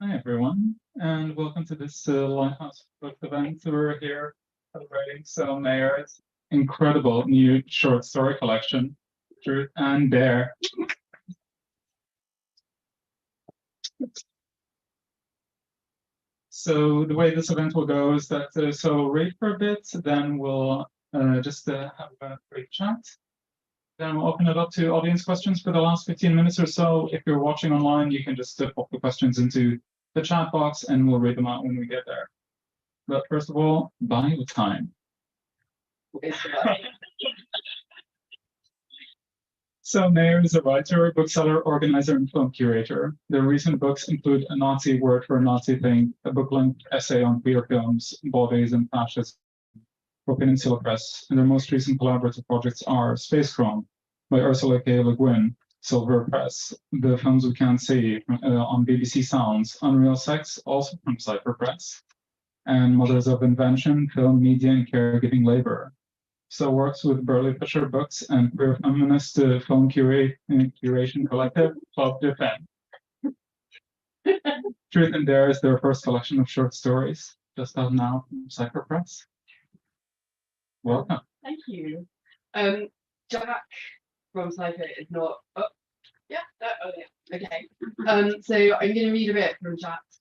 Hi, everyone, and welcome to this Lighthouse Book event. We're here celebrating Selma Mayer's incredible new short story collection, Truth and Dare. So the way this event will go is that so read for a bit, then we'll just have a brief chat. Then we'll open it up to audience questions for the last 15 minutes or so. If you're watching online, you can just pop the questions into the chat box and we'll read them out when we get there. But first of all, buy your time. So Mayer is a writer, bookseller, organizer, and film curator. Their recent books include A Nazi Word for a Nazi Thing, a book-length essay on queer films, bodies, and fascism for Peninsula Press, and their most recent collaborative projects are Space Chrome by Ursula K. Le Guin, Silver Press, The Films We Can't See on BBC Sounds, Unreal Sex, also from Cypher Press, and Mothers of Invention, Film, Media, and Caregiving Labor. So works with Burley Fisher Books and queer feminist film curation collective, Club Defend. Truth and Dare is their first collection of short stories, just out now from Cypher Press. Welcome. Thank you. Jack from Cypher is not. Oh, yeah. Okay. So I'm going to read a bit from Jack's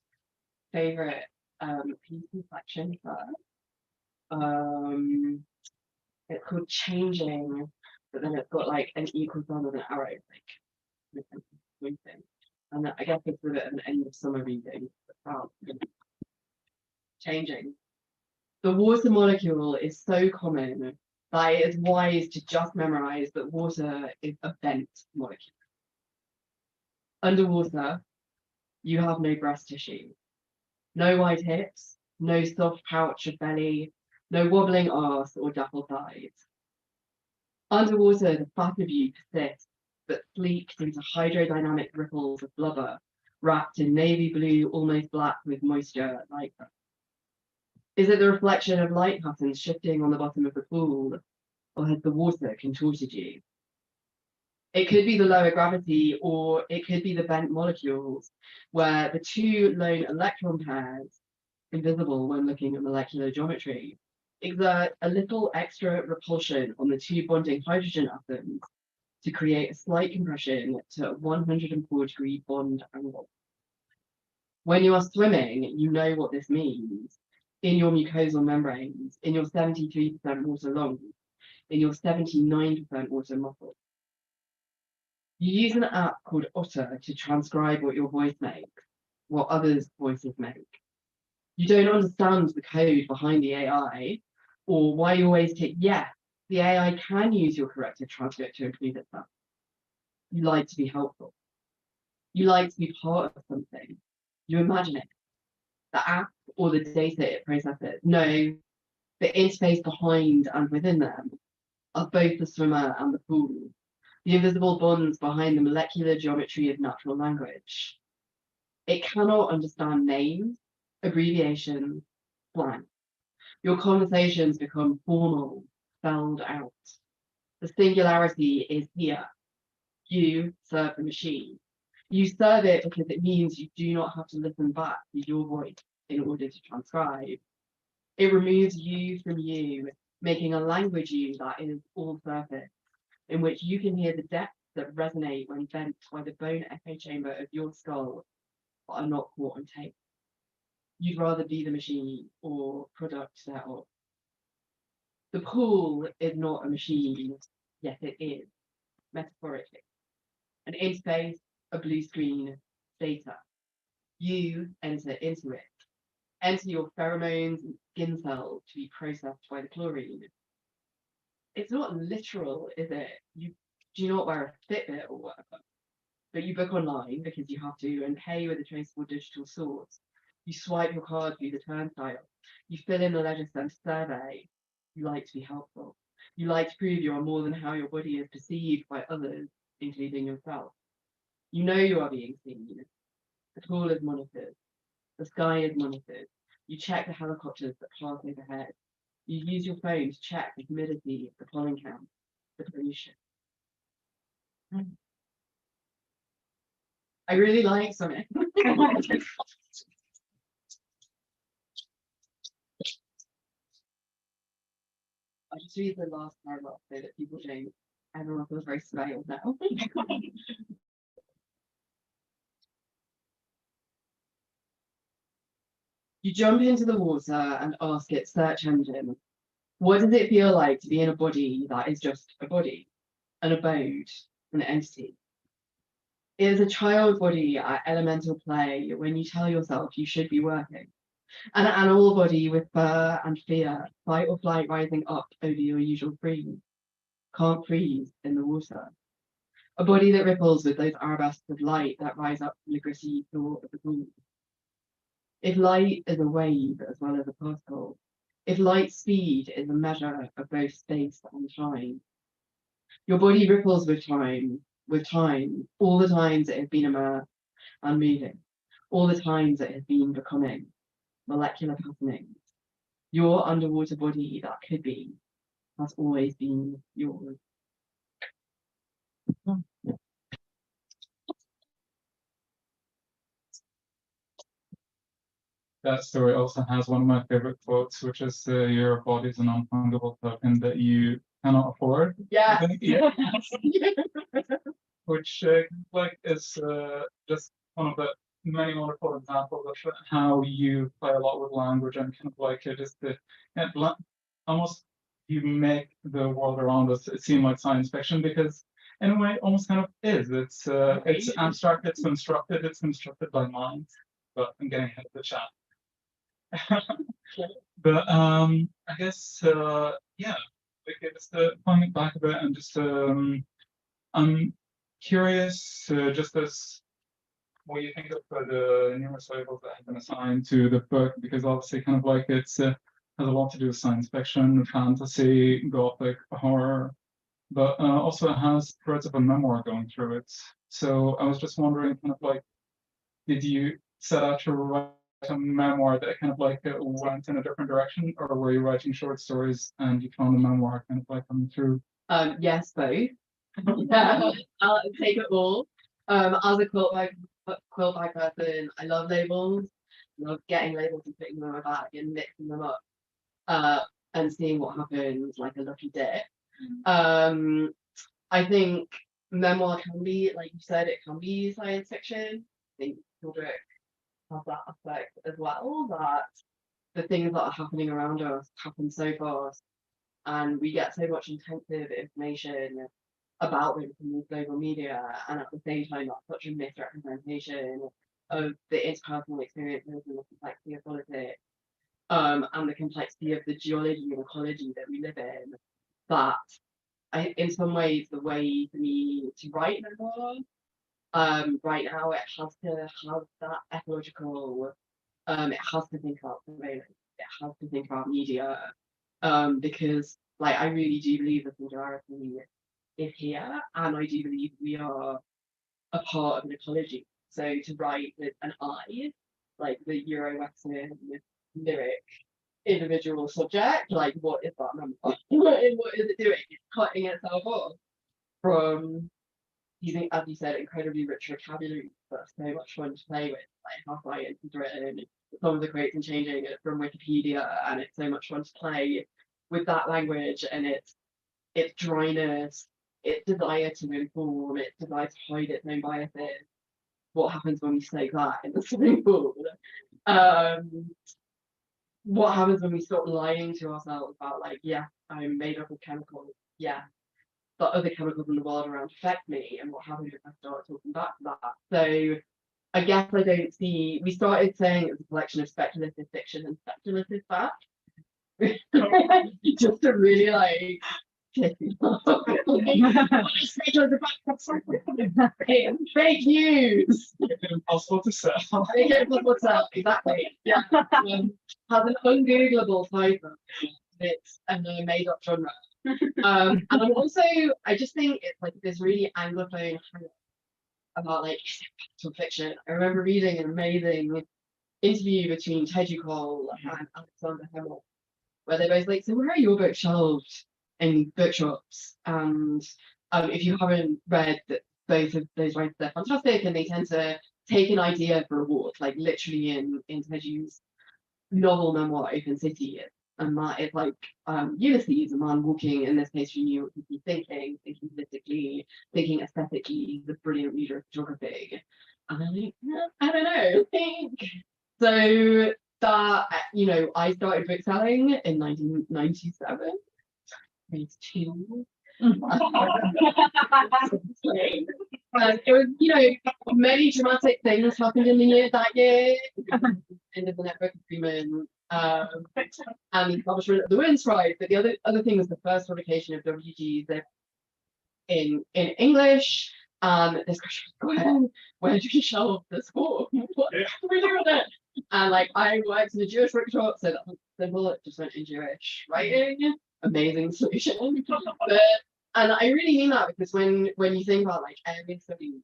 favorite piece in section first. It's called Changing, but then it's got like an equal sign with an arrow, like moving. And I guess it's a bit of an end of summer reading. Changing. The water molecule is so common that it is wise to just memorize that water is a bent molecule. Underwater, you have no breast tissue, no wide hips, no soft pouch of belly, no wobbling arse or dappled thighs. Underwater, the fat of you persists, but sleeked into hydrodynamic ripples of blubber, wrapped in navy blue, almost black with moisture like that. Is it the reflection of light patterns shifting on the bottom of the pool, or has the water contorted you? It could be the lower gravity, or it could be the bent molecules, where the two lone electron pairs, invisible when looking at molecular geometry, exert a little extra repulsion on the two bonding hydrogen atoms to create a slight compression to a 104-degree bond angle. When you are swimming, you know what this means. In your mucosal membranes, in your 73% water lungs, in your 79% water muscles. You use an app called Otter to transcribe what your voice makes, what others' voices make. You don't understand the code behind the AI, or why you always tick yes, the AI can use your corrected transcript to improve itself. You like to be helpful. You like to be part of something. You imagine it. The app or the data it processes. No, the interface behind and within them are both the swimmer and the pool, the invisible bonds behind the molecular geometry of natural language. It cannot understand names, abbreviations, slang. Your conversations become formal, spelled out. The singularity is here. You serve the machine. You serve it because it means you do not have to listen back to your voice in order to transcribe. It removes you from you, making a language you that is all surface, in which you can hear the depths that resonate when bent by the bone echo chamber of your skull, but are not caught on tape. You'd rather be the machine or product thereof. The pool is not a machine, yet it is, metaphorically. An interface, a blue screen, data. You enter into it. Enter your pheromones and skin cells to be processed by the chlorine. It's not literal, is it? You do not wear a Fitbit or whatever, but you book online because you have to and pay with a traceable digital source. You swipe your card through the turnstile. You fill in the Leisure Centre survey. You like to be helpful. You like to prove you are more than how your body is perceived by others, including yourself. You know you are being seen. The pool is monitored. The sky is monitored. You check the helicopters that pass overhead. You use your phone to check the humidity, the pollen count, the pollution. I really like something. I'll just read the last paragraph so that people don't, everyone feels very surveilled now. You jump into the water and ask its search engine, what does it feel like to be in a body that is just a body, an abode, an entity? It is a child body at elemental play when you tell yourself you should be working. An animal body with fur and fear, fight or flight rising up over your usual freeze. Can't freeze in the water. A body that ripples with those arabesques of light that rise up from the gritty floor of the pool. If light is a wave as well as a particle, if light speed is a measure of both space and time, your body ripples with time, all the times it has been immersed and moving, all the times it has been becoming, molecular patternings. Your underwater body that could be has always been yours. That story also has one of my favorite quotes, which is your body is an unfungible token that you cannot afford. Yeah. Yeah. Which like is just one of the many wonderful examples of how you play a lot with language and kind of like just the almost you make the world around us seem like science fiction because in a way it almost kind of is. It's abstract, it's constructed by mind. But I'm getting ahead of the chat. But I guess yeah, like just pulling it back a bit and just I'm curious just as what you think of the numerous labels that have been assigned to the book because obviously kind of like it's has a lot to do with science fiction, fantasy, gothic, horror, but also it has threads of a memoir going through it. So I was just wondering kind of like did you set out to write a memoir that kind of like went in a different direction, or were you writing short stories and you found the memoir kind of like coming through? Yes, both. Yeah, I'll take it all. As a quilt bag person, I love labels. Love getting labels and putting them in my bag and mixing them up. And seeing what happens, like a lucky dip. I think memoir can be, like you said, it can be science fiction. I think Kubrick has that aspect as well, that the things that are happening around us happen so fast and we get so much intensive information about them from these global media, and at the same time that's such a misrepresentation of the interpersonal experiences and the complexity of politics, and the complexity of the geology and ecology that we live in, that in some ways the way for me to write memoir right now it has to have that ecological, it has to think about surveillance, it has to think about media, because like I really do believe the singularity is here, and I do believe we are a part of an ecology. So to write with an I, like the Euro-Western lyric individual subject, like what is that number? What is it doing? It's cutting itself off from using, as you said, incredibly rich vocabulary that's so much fun to play with, like how science is written, some of the quotes and changing it from Wikipedia, and it's so much fun to play with that language and its dryness, its desire to inform, its desire to hide its own biases. What happens when we soak that in the swimming pool? What happens when we stop lying to ourselves about like, yeah, I'm made up of chemicals, yeah, but other chemicals in the world around affect me, and what happens if I start talking back to that? So I guess I don't see, we started saying it was a collection of speculative fiction and speculative fact. Just to really like fake news. It's impossible to sell. What's up? Exactly. Yeah. Has an ungoogleable title. It's a made up genre. And I'm also, I just think it's like this really anglophone about like fiction. I remember reading an amazing interview between Teju Cole and Alexander Hemel, where they both like, so where are your books shelved in bookshops? And if you haven't read both of those writers, they're fantastic, and they tend to take an idea for a walk, like literally in Teju's novel memoir Open City. and that is like Ulysses, a man walking in this case through New York City, thinking politically, thinking aesthetically, the brilliant reader of photography. And I'm like, I don't know, I think so that I started book selling in 1997. Phase two. It was, many dramatic things happened in the year that year. End of the network agreement, and the publishment of the Women's Strike. But the other thing was the first publication of WGs in English. This question was, where do we shelve this book? What do we do with it? And like I worked in a Jewish workshop, so that was simple. It just went in Jewish writing. Amazing solution. And I really mean that because when you think about like area studies,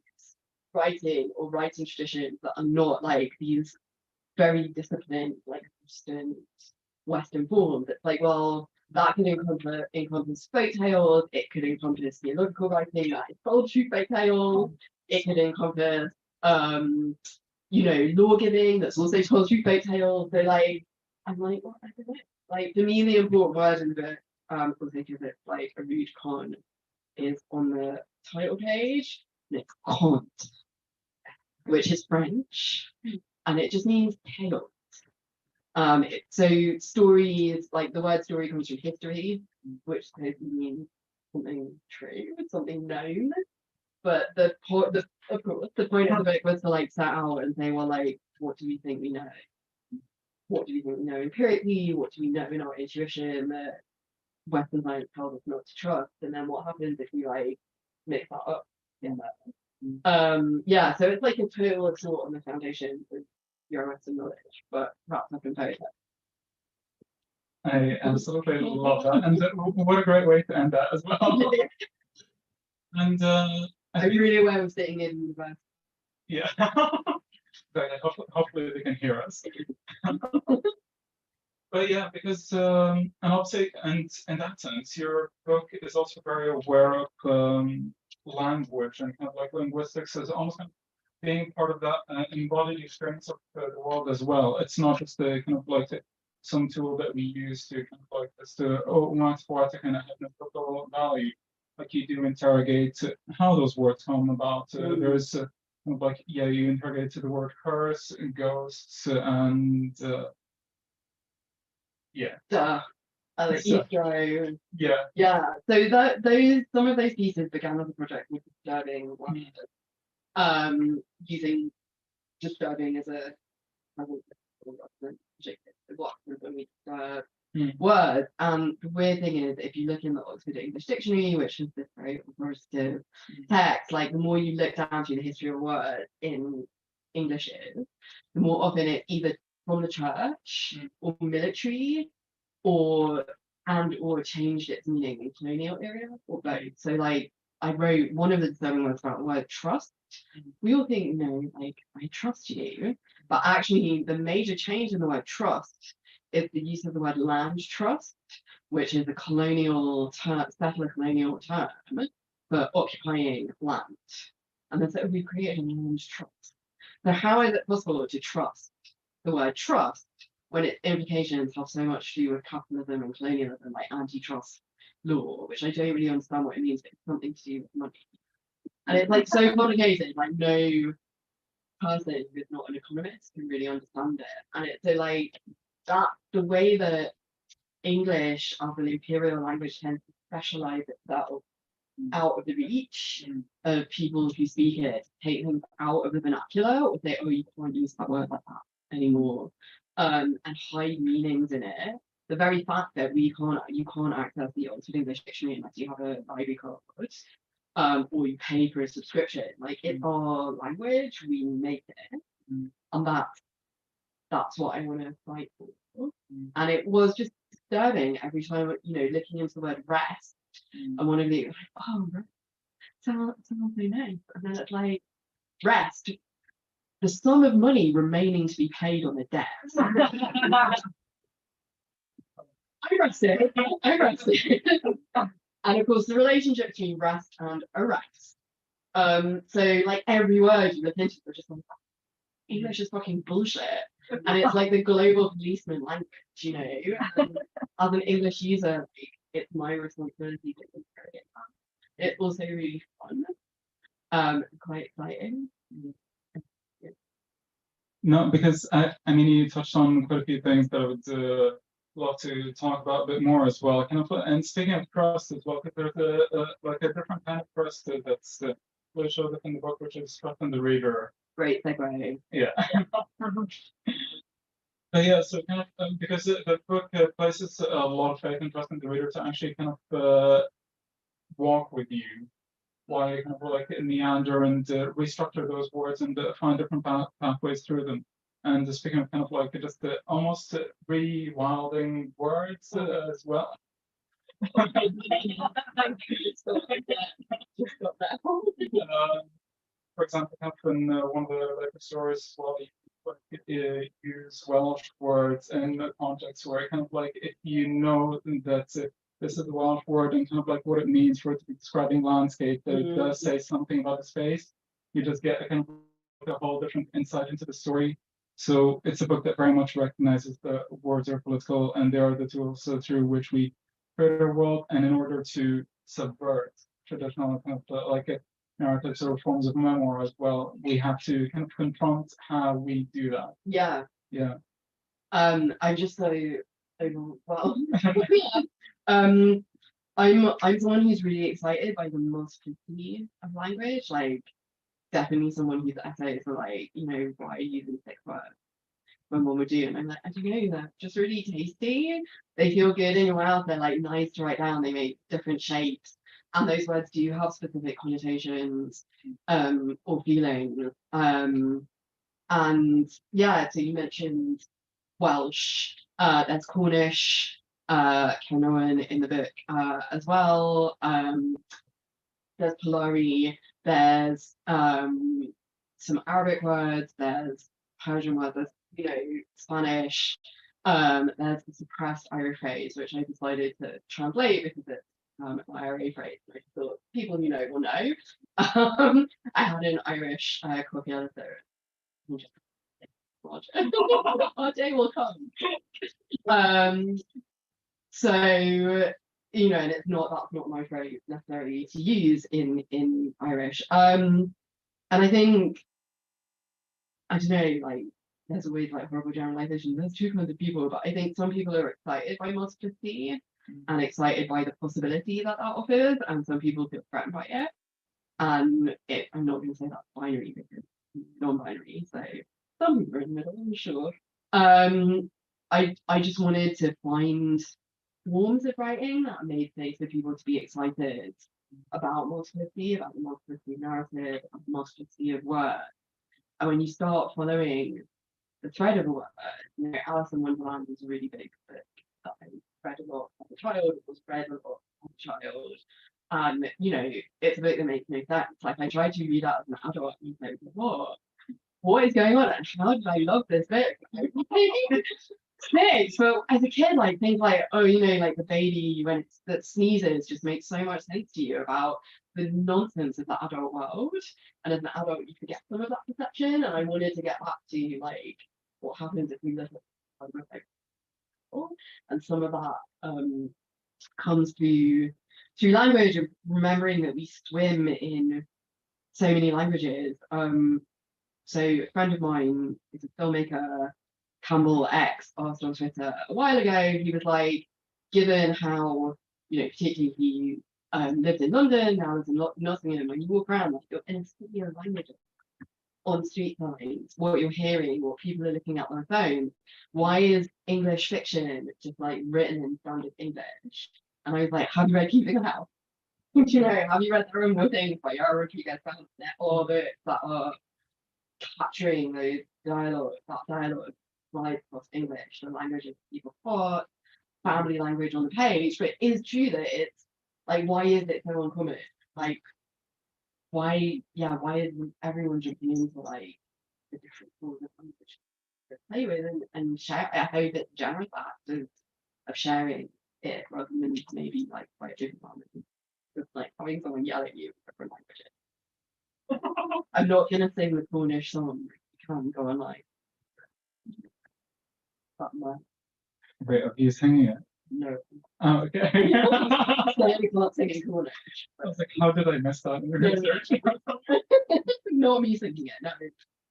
writing or writing traditions that are not like these very disciplined, like Western forms, it's like, well, that can encompass folk tales, it could encompass theological writing, that is told through folk tales, it could encompass law giving that's also told through folk tales. So like I'm like, what is it? Like for me the important word in the book, for the sake of it, like a rude con, is on the title page, and it's conte, which is French, and it just means tales. So stories, like the word story comes from history, which means something true, something known. But of course, the point of the book was to like set out and say, well, like, what do we think we know? What do we think we know empirically? What do we know in our intuition that Western science tells us not to trust? And then what happens if we like mix that up? So it's like a total assault on the foundation of your Western knowledge, but wrapped up in poetry. I absolutely love that, and what a great way to end that as well. And I'm really aware of sitting in university. Yeah. Hopefully they can hear us. But yeah, because and obviously, and in that sense, your book is also very aware of language and kind of like linguistics as almost kind of being part of that embodied experience of the world as well. It's not just the kind of like some tool that we use to kind of like this to what's poetic and ethnocultural value. Like you do interrogate how those words come about. There's kind of like you interrogate to the word curse, ghosts, and Eastro. Yeah. So some of those pieces began as a project with disturbing one, using disturbing as a word. The weird thing is, if you look in the Oxford English Dictionary, which is this very authoritative text, like the more you look down through the history of words in English, the more often it's either from the church or military or changed its meaning in colonial era or both. So like I wrote one of the disturbing words about the word trust. We all think, like I trust you, but actually the major change in the word trust is the use of the word land trust, which is a settler colonial term for occupying land. And then so we created a land trust. So how is it possible to trust the word trust when its implications have so much to do with capitalism and colonialism, like antitrust law, which I don't really understand what it means, but it's something to do with money. And it's like so complicated, like no person who's not an economist can really understand it. And it's so like that the way that English as an imperial language tends to specialize itself out of the reach of people who speak it, take them out of the vernacular, or say, oh, you can't use that word like that anymore, and hide meanings in it. The very fact that you can't access the Oxford English Dictionary unless you have a library card, or you pay for a subscription. Like it's our language, we make it, and that's what I want to fight for. And it was just disturbing every time, looking into the word rest, and one of the like, oh, rest sounds so nice, and then it's like rest, the sum of money remaining to be paid on the debt. I rested. And of course, the relationship between rest and arrest. So like every word you look into, you're just like, English is fucking bullshit. and it's like the global policeman language, you know. And as an English user, like, it's my responsibility to interrogate that. It's also really fun, quite exciting. No, because I mean, you touched on quite a few things that I would love to talk about a bit more as well. Kind of, and speaking of crust as well, because there's like a different kind of crust that's really showed up in the book, which is trust in the reader. Great segue. Yeah. But yeah, so kind of because the book places a lot of faith and trust in the reader to actually kind of walk with you, while you kind of like meander and restructure those words and find different pathways through them. And speaking of kind of like just the almost rewilding words as well. For example, kind of in one of the later stories, well, you use Welsh words in the context where kind of like if you know that this is the Welsh word and kind of like what it means for it to be describing landscape, that it does say something about the space, you just get a kind of a whole different insight into the story. So it's a book that very much recognizes that words are political and they are the tools through which we create our world. And in order to subvert traditional kind of like narratives or forms of memoir as well, we have to kind of confront how we do that. Yeah. Yeah. I'm just so overwhelmed. I'm someone who's really excited by the multiplicity of language, like definitely someone whose essays are like, you know, why are you using 6 words when one would do? And I'm like, I don't know, they're just really tasty. They feel good in your mouth, they're like nice to write down, they make different shapes. And those words do have specific connotations or feeling. And yeah, so you mentioned Welsh, there's Cornish, Cernyaoan in the book as well. There's Polari, there's some Arabic words, there's Persian words, there's, you know, Spanish. There's the suppressed Irish phrase, which I decided to translate because it's an IRA phrase. And I thought people who know will know. I had an Irish copy editor. Our day will come. So you know, and it's not, that's not my phrase necessarily to use in Irish. And I think, I don't know, like there's always like horrible generalizations. There's two kinds of people, but I think some people are excited by multiplicity and excited by the possibility that that offers, and some people feel threatened by it. And I'm not going to say that's binary because it's non-binary, so some people are in the middle, I'm sure. I just wanted to find forms of writing that made space for people to be excited about multiplicity, about the multiplicity of narrative, about the multiplicity of words. And when you start following the thread of a word, you know, Alice in Wonderland was a really big book that I read a lot as a child, it was read a lot as a child. And you know, it's a book that makes no sense. Like I tried to read that as an adult and I was like, what is going on? And how did I love this book? Snakes. But as a kid, like things like, oh, you know, like the baby when that sneezes just makes so much sense to you about the nonsense of the adult world. And as an adult, you forget some of that perception. And I wanted to get back to like what happens if we live like, and some of that comes through language of remembering that we swim in so many languages. So a friend of mine is a filmmaker, Campbell X, asked on Twitter a while ago. He was like, given how, you know, particularly he lived in London, now lives in Nottingham, when you walk around, like you're in a city of languages on street signs, what you're hearing, what people are looking at on their phones. Why is English fiction just like written in standard English? And I was like, have you read Keeping House? You know, have you read The Room Things by Yara Rodriguez? All books that are capturing those dialogue, that dialogue right across English, the languages people thought, family language on the page. But it is true that it's like, why is it so uncommon? Like, why is everyone jumping into like the different forms of language to play with and share? I hope it's generous act of sharing it rather than maybe like quite different languages. Just like having someone yell at you in different languages. I'm not gonna sing the Cornish song. You can go online. that much. Wait, okay, he's singing it. No. Oh, okay. Clearly not singing Cornish. I was like, how did I miss that in your No. research? Not me singing it, no.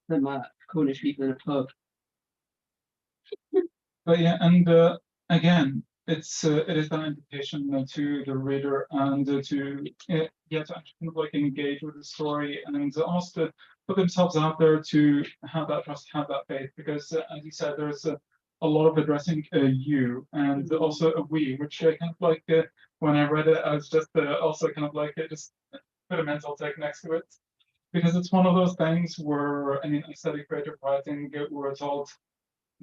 Some Cornish people in a pub. But yeah, and again, it is an invitation to the reader and to yeah, to actually kind of like engage with the story and almost to put themselves out there to have that trust, have that faith, because as you said, there's a lot of addressing you and also a we, which kind of like when I read it, I was just also kind of like just put a mental tick next to it, because it's one of those things where I mean, I study creative writing, we're told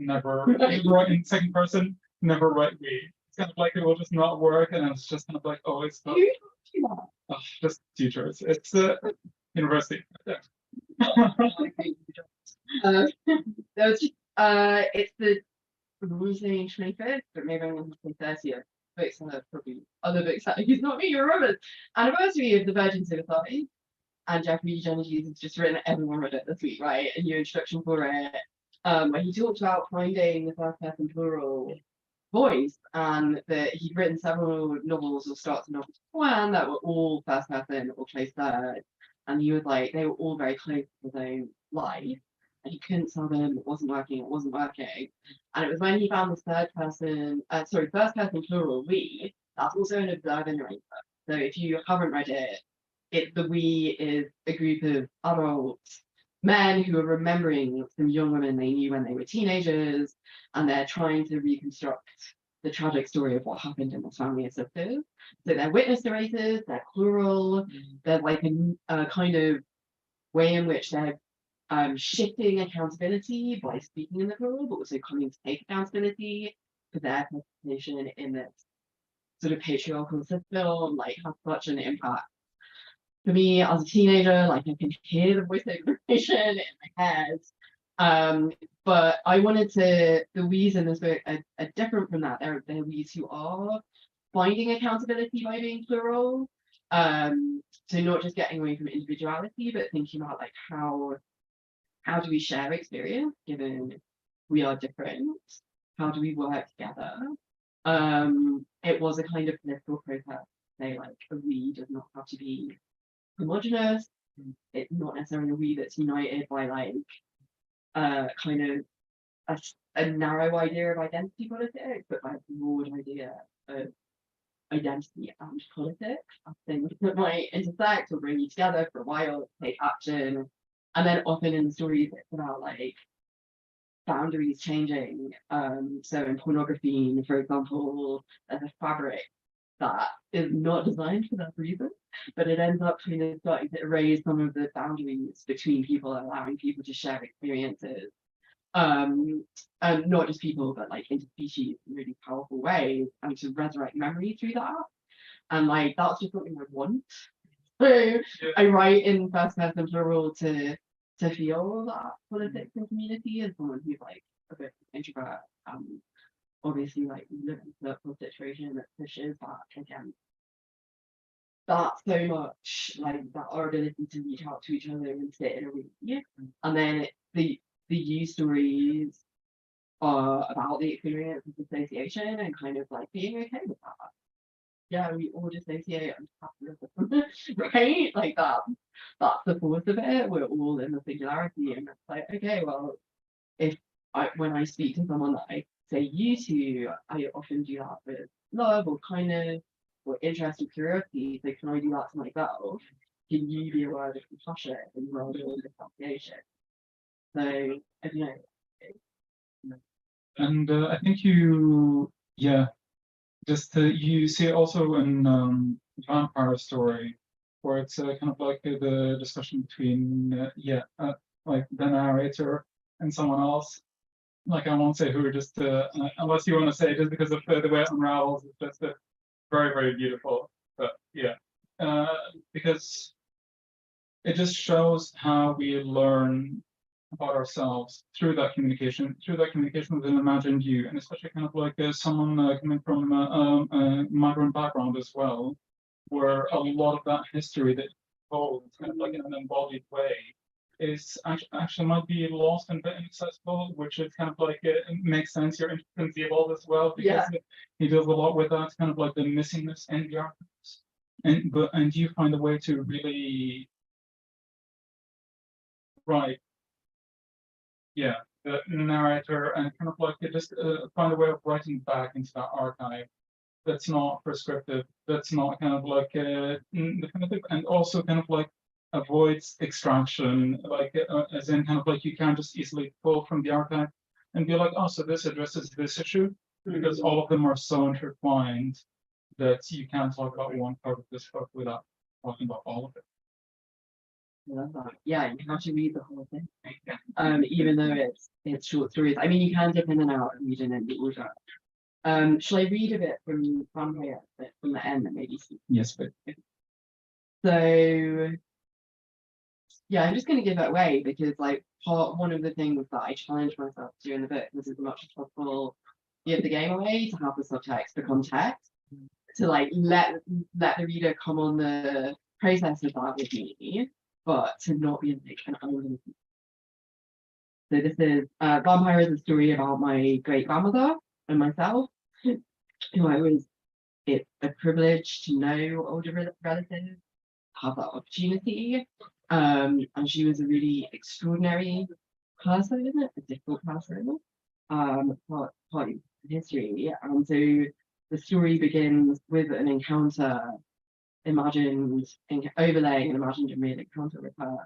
never write in second person, never write we. It's kind of like it will just not work, and it's just kind of like always Who taught you that? just teachers. It's university. There was just, it's the losing 25th, but maybe I'm going to say 30th. Books and probably other books that he's not me, you remember. Anniversary of the Virgin Suicide. And Jeffrey Genevieve has just written, everyone read it this week, right? A new introduction for it. Where he talked about finding the first person plural voice, and that he'd written several novels or starts of novels beforehand that were all first person or close third. And he was like, they were all very close to his own life. And he couldn't tell them it wasn't working. And it was when he found this first person plural, we, that's also an observer narrator. So if you haven't read it, the we is a group of adult men who are remembering some young women they knew when they were teenagers, and they're trying to reconstruct the tragic story of what happened in this family of sisters. So they're witness narrators, they're plural, they're like a kind of way in which they're shifting accountability by speaking in the plural, but also coming to take accountability for their participation in this sort of patriarchal system, like has such an impact. For me as a teenager, like I can hear the voice information in my head. But I wanted to, the we's in this book are different from that. They're we's who are finding accountability by being plural. So not just getting away from individuality, but thinking about like how do we share experience given we are different? How do we work together? It was a kind of political process. Say like a we does not have to be homogenous. It's not necessarily a we that's united by like kind of a narrow idea of identity politics, but by a broad idea of identity and politics as things that might intersect or bring you together for a while, take action. And then often in the stories it's about like boundaries changing. So in pornography, for example, there's a fabric that is not designed for that reason, but it ends up kind of starting to erase some of the boundaries between people, allowing people to share experiences. And not just people, but like interspecies in really powerful ways, and to resurrect memory through that. And like that's just something I want. So I write in first person plural to feel that politics and community as someone who's like a bit introvert. Obviously like we live in a situation that pushes back against that so much, like that our ability to reach out to each other and sit in a room. Yeah. And then the you stories are about the experience of association and kind of like being okay with that. Yeah, we all dissociate and have to live with them, right? Like that's the force of it. We're all in the singularity, and it's like, okay, well, when I speak to someone that I say you to, I often do that with love or kindness or interest or curiosity. So can I do that to myself? Can you be aware of compassion and rather than dissociation? So I don't know. And I think you see it also in Vampire Story, where it's kind of like the discussion between like the narrator and someone else. Like I won't say who, just unless you want to say, just because of the way it unravels, it's just very, very beautiful. But yeah, because it just shows how we learn about ourselves through that communication with an imagined you, and especially kind of like someone coming from a migrant background as well, where a lot of that history that told kind of like in an embodied way actually might be lost and a bit inaccessible, which is kind of like it makes sense. You're interested in Theobald as well because Yeah. he deals a lot with that kind of like the missingness in the archives, and you find a way to really write, yeah, the narrator and kind of like just find a way of writing back into that archive that's not prescriptive, that's not kind of like definitive, and also kind of like avoids extraction, like as in kind of like you can't just easily pull from the archive and be like, oh, so this addresses this issue, because all of them are so intertwined that you can't talk about one part of this book without talking about all of it. I love that. Yeah, you have to read the whole thing. Even though it's short stories. I mean, you can dip in and out and read in the order. Shall I read a bit from Vampire from the end that maybe see? Yes, but So yeah, I'm just gonna give it away because like one of the things that I challenged myself to do in the book was as much as possible give the game away to have the subtext for context, to like let the reader come on the process of that with me, but to not be like an unlimited. So this is Vampire is a story about my great grandmother and myself, who it's a privilege to know older relatives, have that opportunity. And she was a really extraordinary person, a difficult person, part of history. And so the story begins with an encounter, overlaying an imagined and real encounter with her,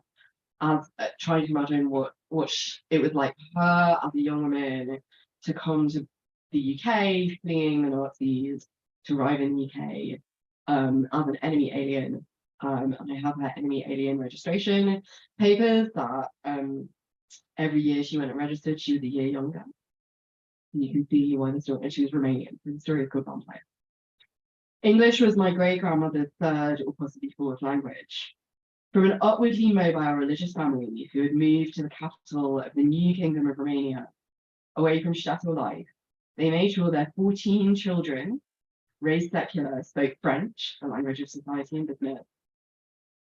as trying to imagine what it was like for her as a young woman to come to the UK, fleeing the Nazis, to arrive in the UK as an enemy alien. And I have her enemy alien registration papers that every year she went and registered, she was a year younger. And you can see why the story, and she was Romanian. The story is called Vampire. English was my great grandmother's third or possibly fourth language. From an upwardly mobile religious family who had moved to the capital of the new kingdom of Romania, away from shtetl life, they made sure their 14 children, raised secular, spoke French, the language of society and business,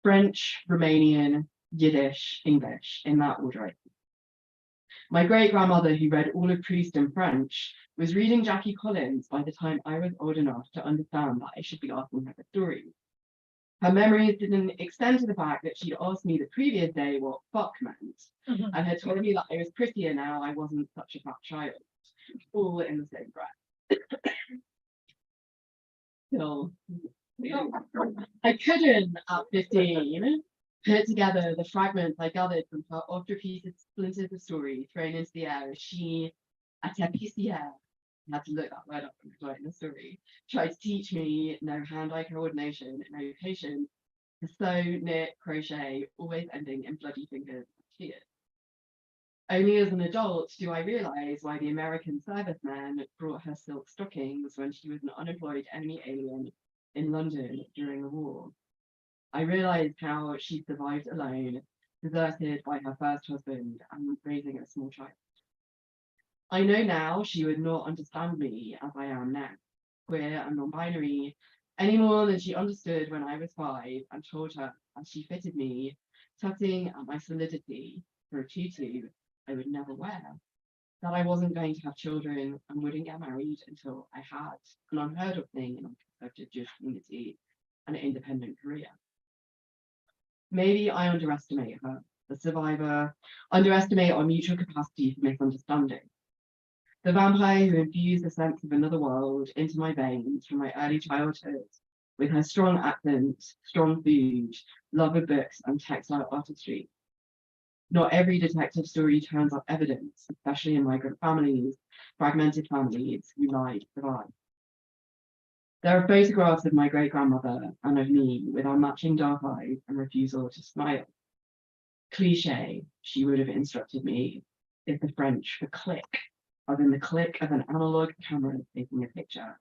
French, Romanian, Yiddish, English, in that order. My great-grandmother, who read all of Proust in French, was reading Jackie Collins by the time I was old enough to understand that I should be asking her for stories. Her memories didn't extend to the fact that she'd asked me the previous day what fuck meant, and had told me that I was prettier now I wasn't such a fat child, all in the same breath. So, I couldn't, at 15, put together the fragments I gathered from her oft-repeated splinters of story thrown into the air as she, a tapissière, I had to look that word up to write in the story, tried to teach me no hand-eye coordination, no patience, to sew, knit, crochet, always ending in bloody fingers and tears. Only as an adult do I realise why the American serviceman brought her silk stockings when she was an unemployed enemy alien in London during the war. I realised how she survived alone, deserted by her first husband and raising a small child. I know now she would not understand me as I am now, queer and non-binary, any more than she understood when I was 5 and told her as she fitted me, tugging at my solidity for a tutu I would never wear, that I wasn't going to have children and wouldn't get married until I had an unheard of thing in our conservative Jewish community, an independent career. Maybe I underestimate her, the survivor, underestimate our mutual capacity for misunderstanding. The vampire who infused the sense of another world into my veins from my early childhood, with her strong accent, strong food, love of books and textile artistry. Not every detective story turns up evidence, especially in migrant families, fragmented families who lie to survive. There are photographs of my great-grandmother and of me with our matching dark eyes and refusal to smile. Cliché, she would have instructed me, is the French for click, as in the click of an analog camera taking a picture.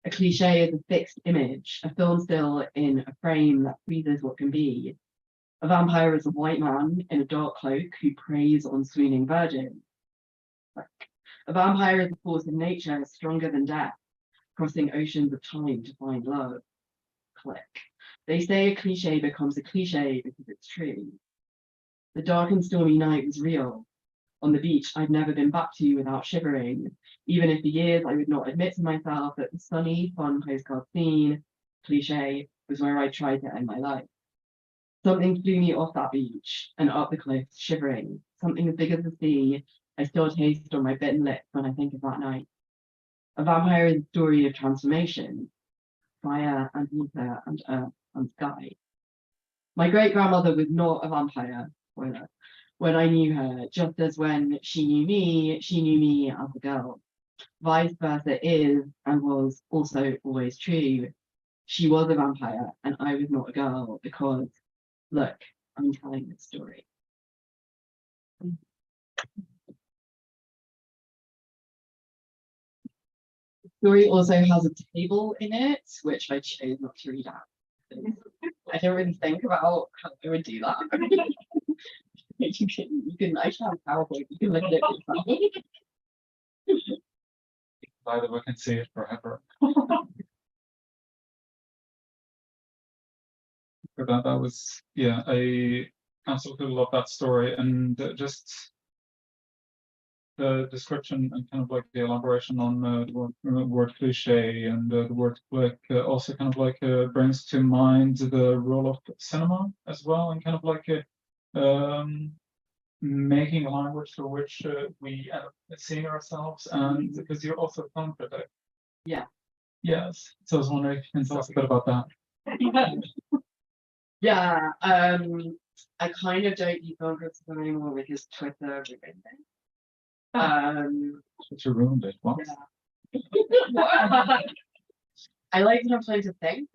A cliché is a fixed image, a film still in a frame that freezes what can be. A vampire is a white man in a dark cloak who preys on swooning virgins. A vampire is a force of nature stronger than death, crossing oceans of time to find love. Click. They say a cliché becomes a cliché because it's true. The dark and stormy night was real. On the beach I'd never been back to without shivering, even if for years I would not admit to myself that the sunny, fun postcard scene, cliche, was where I tried to end my life. Something flew me off that beach and up the cliffs, shivering. Something as big as the sea. I still taste on my bitten lips when I think of that night. A vampire is a story of transformation, fire and water and earth and sky. My great grandmother was not a vampire, spoiler, when I knew her, just as when she knew me as a girl. Vice versa is and was also always true. She was a vampire and I was not a girl because, look, I'm telling this story. The story also has a table in it, which I chose not to read out. I didn't really think about how I would do that. I should have PowerPoint, you can look at it yourself. Either we can see it forever. But that was, yeah, I absolutely love that story, and just the description and kind of like the elaboration on the word cliche and the word click also kind of like brings to mind the role of cinema as well, and kind of like making a language through which we end up seeing ourselves, and because you're also a film critic. Yeah. Yes. So I was wondering if you can tell us a bit about that. Yeah, I kind of don't use film criticism anymore because Twitter ruined it. Twitter ruined it. What? Yeah. I like to have time to think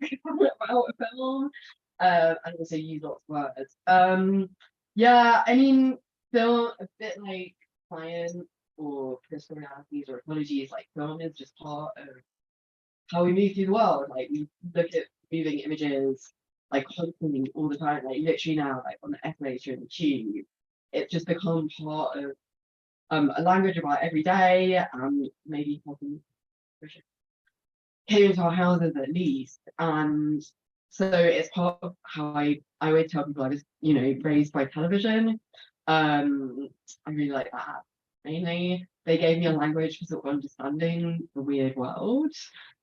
about a film, and also use lots of words. Yeah, I mean, film a bit like science or political realities or apologies, like film is just part of how we move through the world. Like we look at moving images like constantly all the time, like literally now, like on the escalator in the tube, it's just become part of a language about every day, maybe came into our houses at least. And so it's part of how I always tell people I was, raised by television. I really like that. Mainly, they gave me a language for sort of understanding the weird world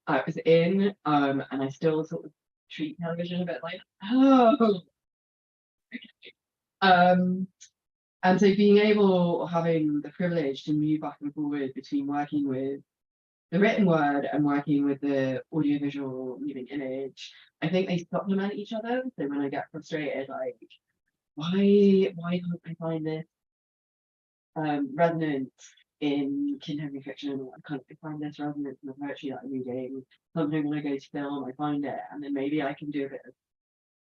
I was in, and I still sort of treat television a bit like, oh, okay. And so being able or having the privilege to move back and forward between working with the written word and working with the audiovisual moving image, I think they supplement each other. So when I get frustrated, like, why can't I find this resonance in contemporary fiction, or I can't find this resonance in the poetry that I'm reading. Sometimes when I go to film, I find it, and then maybe I can do a bit of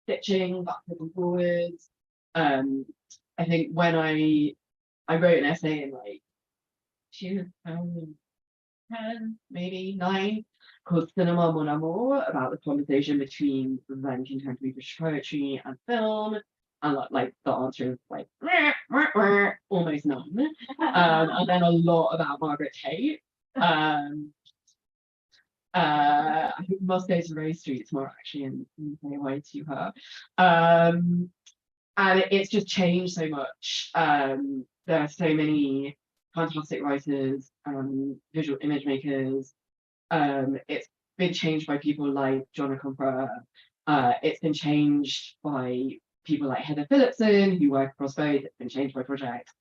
stitching backwards and forwards. I think when I wrote an essay in like 2010, maybe 9, called Cinema Mon Amour, about the conversation between then contemporary British poetry and film. And like the answer is like almost none. And then a lot about Margaret Tate. I think must go to Rose Street tomorrow actually and say hi to her. And it's just changed so much. There are so many fantastic writers, visual image makers. It's been changed by people like John O'Connor. It's been changed by people like Heather Phillipson, who work across both. It's been changed by projects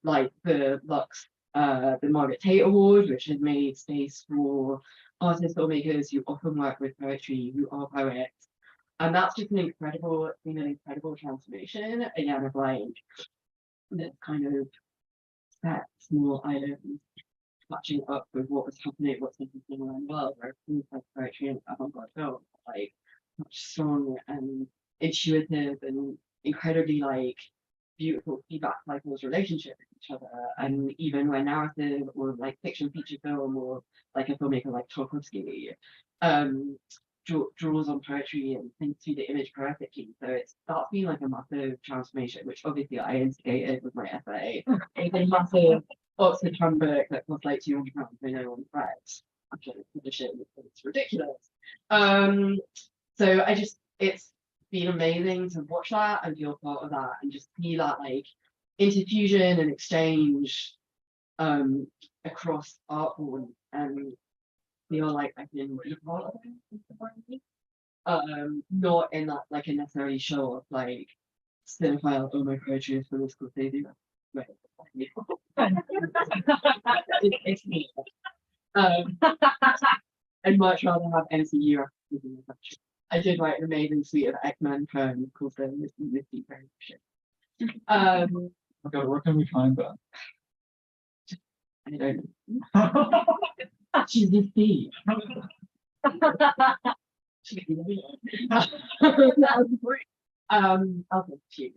like the Lux, the Margaret Tate Award, which has made space for artists, filmmakers who often work with poetry, who are poets. And that's just it's been an incredible transformation, again, of like this kind of set small islands matching up with what was happening, what's happening around the world, where things like poetry and avant-garde film are like much strong and intuitive and incredibly like beautiful feedback cycles relationship with each other. And even when narrative or like fiction feature film or like a filmmaker like Tarkovsky draws on poetry and thinks through the image poetically. So that's been like a massive transformation, which obviously I instigated with my essay. It's a massive Oxford handbook that costs like £200 for no one read. Actually, it's ridiculous. So I just it's been amazing to watch that and feel part of that and just see that like interfusion and exchange across art form and feel like I can be part of it. Not in that like a necessary show of like cinephile, oh my poetry is from the school they do. Right. It's me. I'd much rather have MCU representing the country. I did write an amazing suite of Ekman poems called the Misty Friendship. Okay, where can we find that? I don't know. She's a thief. That was great. I'll put you.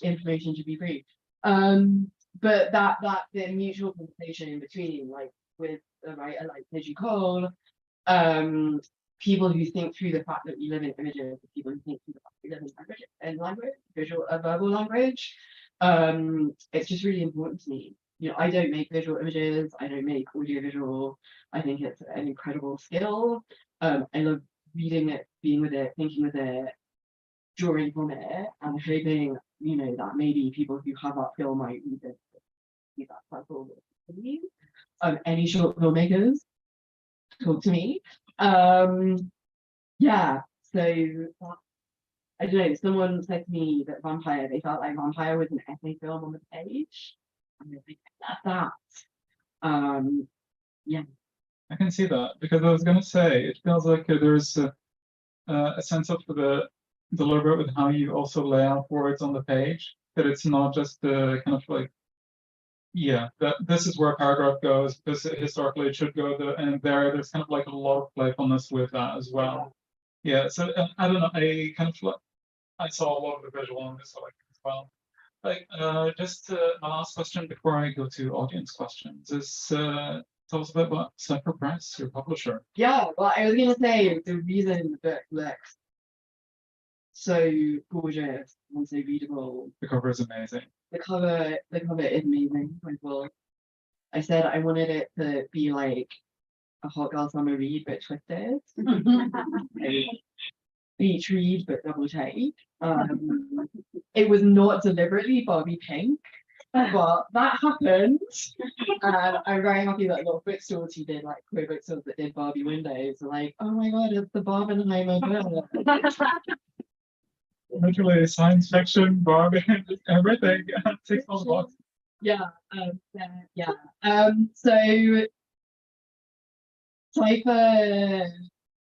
Information should be free. But that the mutual conversation between like with a writer like Pidgey Cole, people who think through the fact that we live in images, people who think through the fact that we live in language, visual, verbal language. It's just really important to me. You know, I don't make visual images, I don't make audio visual. I think it's an incredible skill. I love reading it, being with it, thinking with it, drawing from it, and hoping, you know, that maybe people who have that skill might read it, see that cycle. Any short filmmakers, talk to me. Yeah, so I don't know, someone said to me that Vampire, they felt like Vampire was an essay film on the page. And I think that's that. Yeah. I can see that because I was going to say it feels like there's a sense of the deliberate with how you also lay out words on the page. That it's not just the kind of like, yeah, that this is where a paragraph goes. This historically it should go there, and there's kind of like a lot of playfulness with that as well. Yeah, so I don't know. I kind of like I saw a lot of the visual on this, so I like it as well. Like, just my last question before I go to audience questions is tell us a bit about Cipher Press, your publisher. Yeah, well, I was gonna say the reason the book looks so gorgeous and so readable. The cover is amazing. The cover is amazing. Well, I said I wanted it to be like a hot girl summer read, but twisted. A beach read, but double take. It was not deliberately Barbie pink, but that happened. And I'm very happy that a lot of bookstores who did like queer bookstores that did Barbie windows are like, oh my god, it's the Barbenheimer book. Literally science fiction, Barbie, everything. Takes all the boxes. Yeah, yeah. So Cipher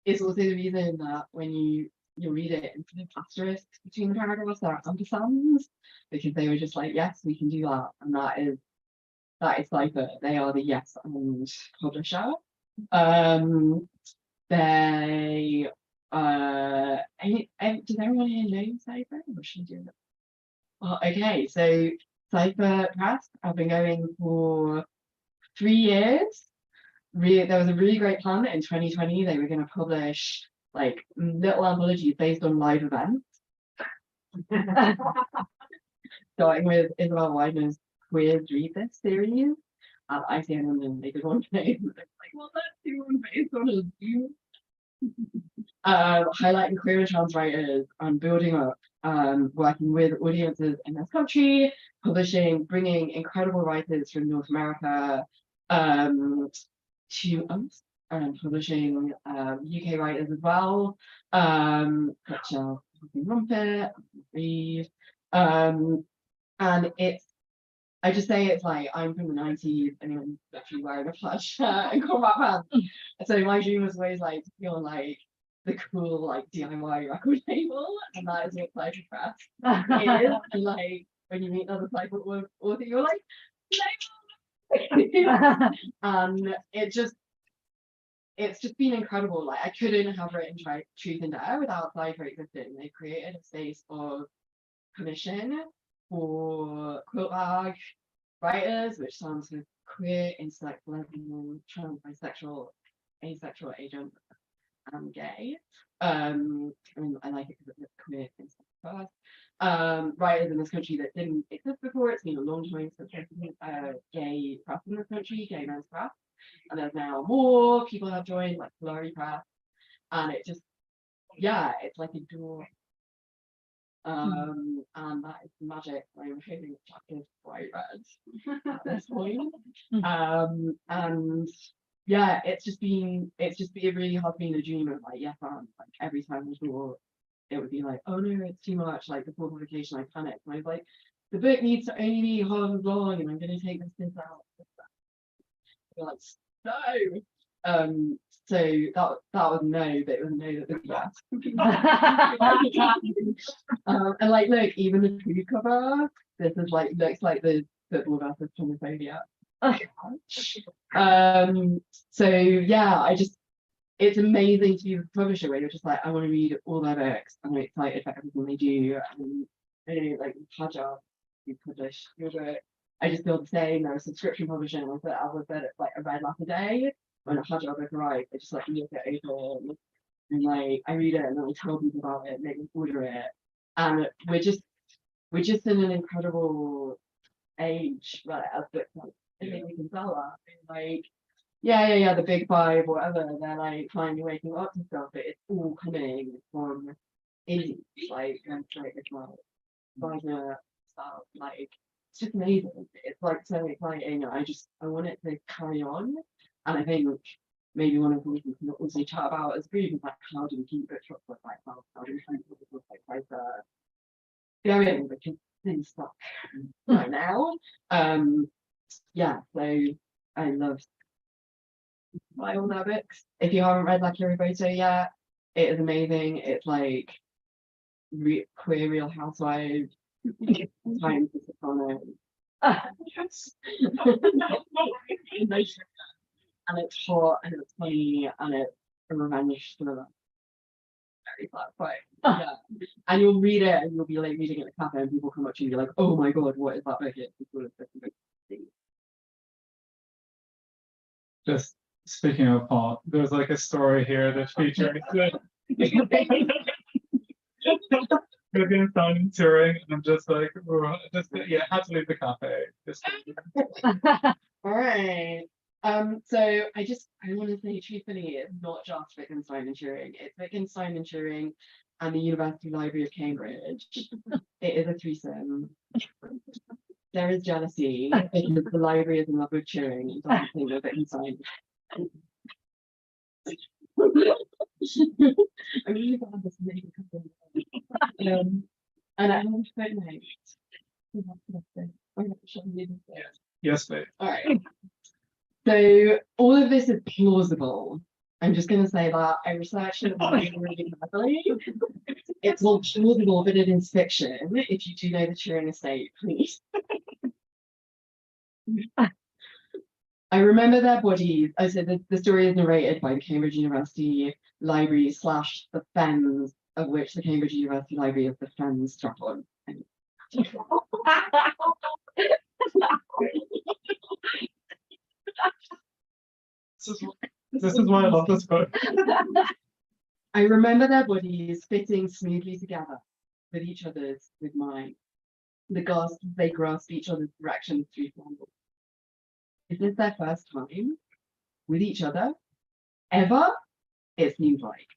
is also the reason that when you read it and put asterisks between the paragraphs, there are ampersands, because they were just like, yes, we can do that, and that is Cipher. They are the yes and publisher. They does everyone here know Cipher? Or should I do that? Well, okay, so Cipher Press have been going for 3 years. There was a really great plan that in 2020 they were going to publish like little anthologies based on live events. Starting with Isabel Widener's Queer Read This series at ICN London. They did one today. Like, well, let's do one based on a Zoom. Highlighting queer and trans writers and building up, working with audiences in this country, bringing incredible writers from North America to us, and publishing UK writers as well, such as Rumpet, Reed, and I just say it's like I'm from the 90s and I'm actually wearing a plaid shirt and combat pants. So my dream was always like to be on like the cool like DIY record label, and that is what Cipher Press is. And like when you meet another Cipher author, you're like, it's just been incredible. Like I couldn't have written Truth and Dare without Cipher existing. They created a space of permission for quilt bag writers, which stands for queer, intersex, lesbian, trans, bisexual, asexual, agent, and gay. And I like it because it's queer, intersex first. Writers in this country that didn't exist before. It's been a long time since gay press in this country, gay men's press. And there's now more people have joined, like Polari Press. and it just, yeah, it's like a door. And that is magic. I'm hoping Jack is bright red at this point. And yeah, it really has been a dream of like, yes, and like every time I thought it would be like, oh no, it's too much. Like before publication, I panicked. And I was like, the book needs to only be half as long, and I'm going to take this out. They're like, no. So that was no, but it was no that was yes. And like, look, even the food cover, this is like looks like the football versus homophobia. So yeah, it's amazing to be the publisher where you're just like, I want to read all their books. I'm excited for everything they do. And I know, like Hajar, you publish your book. I just feel the same. They're a subscription publisher, and I was at like a red laugh a day. When a Hajar book arrives, I just like look at it and like I read it and then I tell people about it, make them order it. And we're just in an incredible age, right? As books, I think we can sell that. Like, yeah, the big five, whatever, they're like finally waking up to stuff, but it's all coming from indie, like, and like it's like Wagner stuff, like it's just amazing. It's like so exciting. I want it to carry on. And I think maybe one of the things we can also chat about as a group is like, how do we keep bookshops like how do we keep bookshops like going, because things stuck right now. Yeah, so I love buy all their books. If you haven't read Like Harry Potter yet, it is amazing. It's like queer Real Housewives, Times of Sopranos. And it's hot and it's funny and it's a revenge thriller. Very flat fight. Yeah. And you'll read it and you'll be like reading it at a cafe and people come up to you and you're like, oh my god, what is that book? Just speaking of hot, there's like a story here that features Vivian found in Turing, and I'm just like, yeah, I had to leave the cafe. All right. So I want to say truthfully, it's not just Wittgenstein and Turing, it's Wittgenstein and Turing and the University Library of Cambridge. It is a threesome. There is jealousy because the library is in love with Turing and doesn't think of Wittgenstein. I'm really glad this name. And I have a footnote. Yes, babe. All right. So all of this is plausible. I'm just going to say that I researched it really carefully. It's all plausible, but it is fiction. If you do know the Turing estate, please. I remember their bodies. I said the story is narrated by the Cambridge University Library / the Fens, of which the Cambridge University Library is the Fens struck on. This is why I love this book. I remember their bodies fitting smoothly together with each other's, with mine. They grasped each other's directions through flambles. Is this their first time with each other? Ever? It seems like.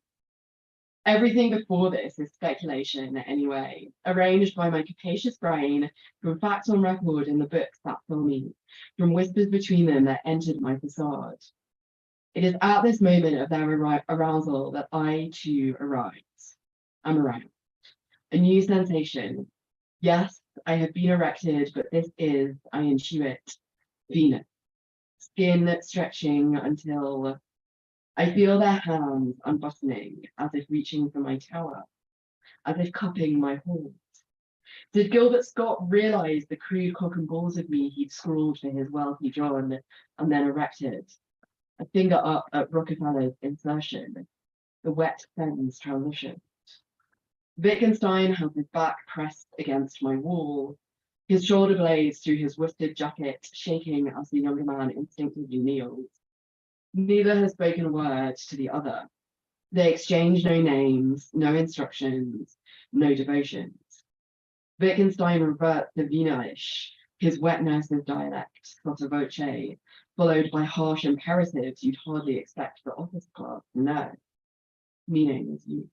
Everything before this is speculation anyway, arranged by my capacious brain from facts on record in the books that fill me, from whispers between them that entered my facade. It is at this moment of their arousal that I too arise. I'm aroused. A new sensation. Yes, I have been erected, but this is, I intuit, Venus. Skin stretching until I feel their hands unbuttoning, as if reaching for my tower, as if cupping my horns. Did Gilbert Scott realize the crude cock and balls of me he'd scrawled for his wealthy John and then erected? A finger up at Rockefeller's insertion, the wet fens transition. Wittgenstein has his back pressed against my wall, his shoulder blades through his worsted jacket shaking as the younger man instinctively kneels. Neither has spoken a word to the other. They exchange no names, no instructions, no devotions. Wittgenstein reverts to Wienerisch, his wet nurse's dialect, sotto voce, followed by harsh imperatives you'd hardly expect the office class to know. meaning as you.